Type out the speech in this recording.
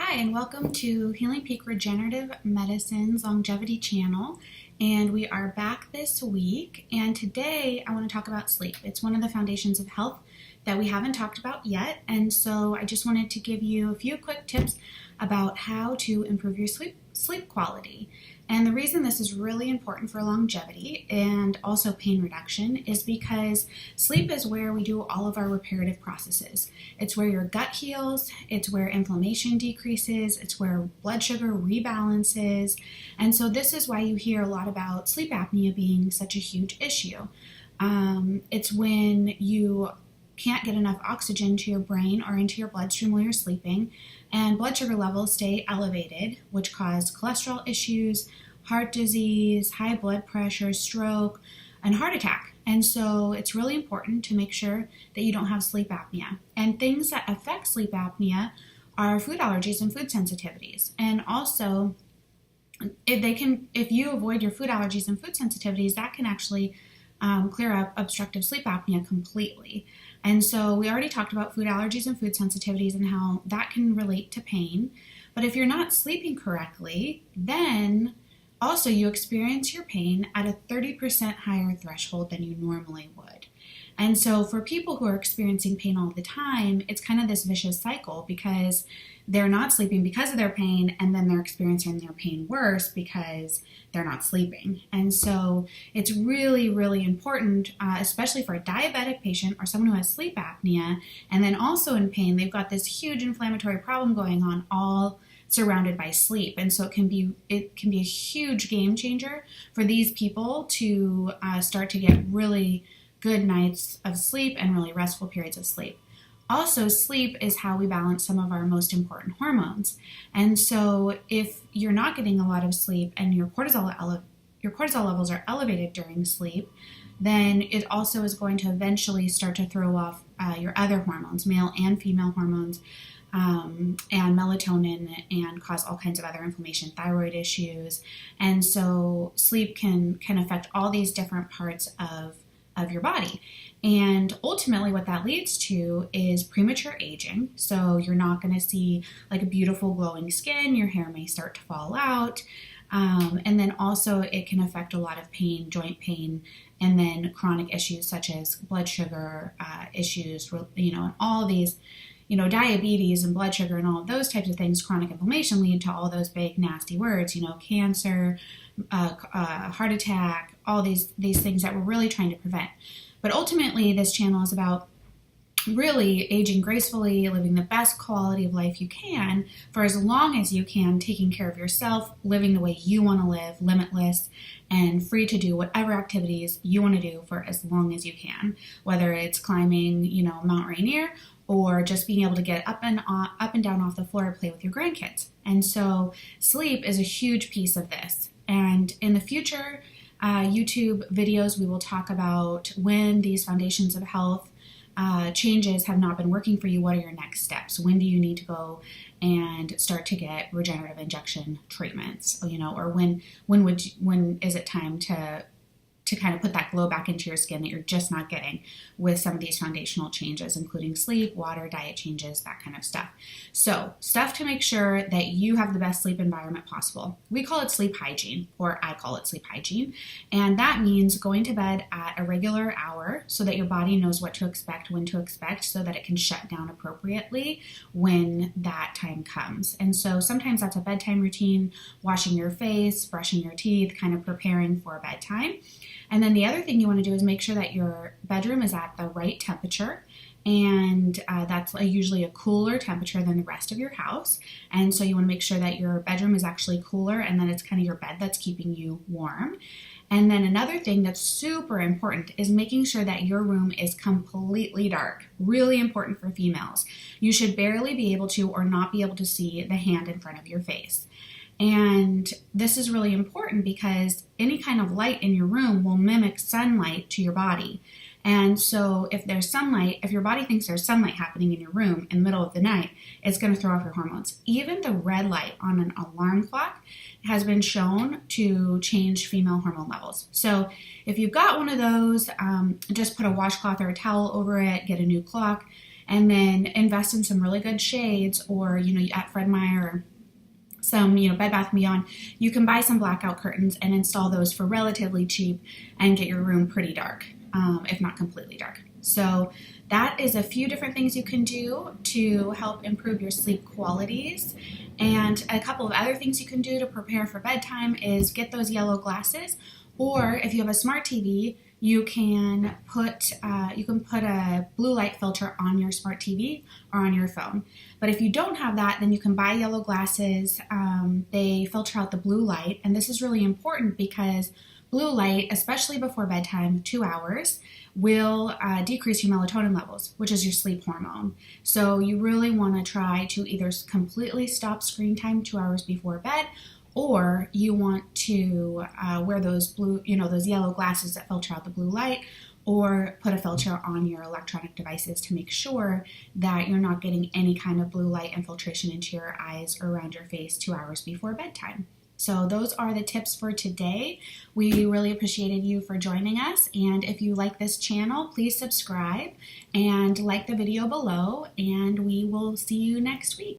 Hi, and welcome to Healing Peak Regenerative Medicine's Longevity channel. And we are back this week. And today I want to talk about sleep. It's one of the foundations of health that we haven't talked about yet. And so I just wanted to give you a few quick tips about how to improve your sleep quality. And the reason this is really important for longevity and also pain reduction is because sleep is where we do all of our reparative processes. It's where your gut heals, it's where inflammation decreases, it's where blood sugar rebalances. And so this is why you hear a lot about sleep apnea being such a huge issue. It's when you can't get enough oxygen to your brain or into your bloodstream while you're sleeping, and blood sugar levels stay elevated, which cause cholesterol issues, heart disease, high blood pressure, stroke, and heart attack. And so it's really important to make sure that you don't have sleep apnea. And things that affect sleep apnea are food allergies and food sensitivities. And also, if you avoid your food allergies and food sensitivities, that can actually clear up obstructive sleep apnea completely. And so we already talked about food allergies and food sensitivities and how that can relate to pain. But if you're not sleeping correctly, then also you experience your pain at a 30% higher threshold than you normally would. And so for people who are experiencing pain all the time, it's kind of this vicious cycle because they're not sleeping because of their pain, and then they're experiencing their pain worse because they're not sleeping. And so it's really, really important, especially for a diabetic patient or someone who has sleep apnea, and then also in pain, they've got this huge inflammatory problem going on, all surrounded by sleep. And so it can be a huge game changer for these people to start to get really good nights of sleep and really restful periods of sleep. Also, sleep is how we balance some of our most important hormones. And so if you're not getting a lot of sleep and your cortisol levels are elevated during sleep, then it also is going to eventually start to throw off your other hormones, male and female hormones, and melatonin, and cause all kinds of other inflammation, thyroid issues. And so sleep can affect all these different parts of your body. And ultimately what that leads to is premature aging. So you're not going to see like a beautiful glowing skin, your hair may start to fall out. And then also it can affect a lot of pain, joint pain, and then chronic issues such as blood sugar issues, and all of these, diabetes and blood sugar and all of those types of things, chronic inflammation lead to all those big nasty words, cancer, heart attack, all these things that we're really trying to prevent. But ultimately, this channel is about really aging gracefully, living the best quality of life you can for as long as you can, taking care of yourself, living the way you want to live, limitless, and free to do whatever activities you want to do for as long as you can, whether it's climbing, Mount Rainier, or just being able to get up and down off the floor and play with your grandkids. And so sleep is a huge piece of this. And in the future YouTube videos, we will talk about when these foundations of health changes have not been working for you. What are your next steps? When do you need to go and start to get regenerative injection treatments? Or when is it time to kind of put that glow back into your skin that you're just not getting with some of these foundational changes, including sleep, water, diet changes, that kind of stuff. So stuff to make sure that you have the best sleep environment possible. We call it sleep hygiene, or I call it sleep hygiene. And that means going to bed at a regular hour so that your body knows what to expect, when to expect, so that it can shut down appropriately when that time comes. And so sometimes that's a bedtime routine, washing your face, brushing your teeth, kind of preparing for bedtime. And then the other thing you want to do is make sure that your bedroom is at the right temperature, and that's usually a cooler temperature than the rest of your house. And so you want to make sure that your bedroom is actually cooler and that it's kind of your bed that's keeping you warm. And then another thing that's super important is making sure that your room is completely dark. Really important for females. You should barely be able to or not be able to see the hand in front of your face. And this is really important because any kind of light in your room will mimic sunlight to your body. And so if there's sunlight, if your body thinks there's sunlight happening in your room in the middle of the night, it's going to throw off your hormones. Even the red light on an alarm clock has been shown to change female hormone levels. So if you've got one of those, just put a washcloth or a towel over it, get a new clock, and then invest in some really good shades, or at Fred Meyer or some Bed Bath & Beyond, you can buy some blackout curtains and install those for relatively cheap and get your room pretty dark, if not completely dark. So that is a few different things you can do to help improve your sleep qualities. And a couple of other things you can do to prepare for bedtime is get those yellow glasses, or if you have a smart TV, you can put a blue light filter on your smart TV or on your phone. But if you don't have that, then you can buy yellow glasses. They filter out the blue light, and this is really important because blue light, especially before bedtime, 2 hours, will decrease your melatonin levels, which is your sleep hormone. So you really want to try to either completely stop screen time 2 hours before bed, or you want to wear those those yellow glasses that filter out the blue light, or put a filter on your electronic devices to make sure that you're not getting any kind of blue light infiltration into your eyes or around your face 2 hours before bedtime. So those are the tips for today. We really appreciated you for joining us, and if you like this channel, please subscribe and like the video below, and we will see you next week.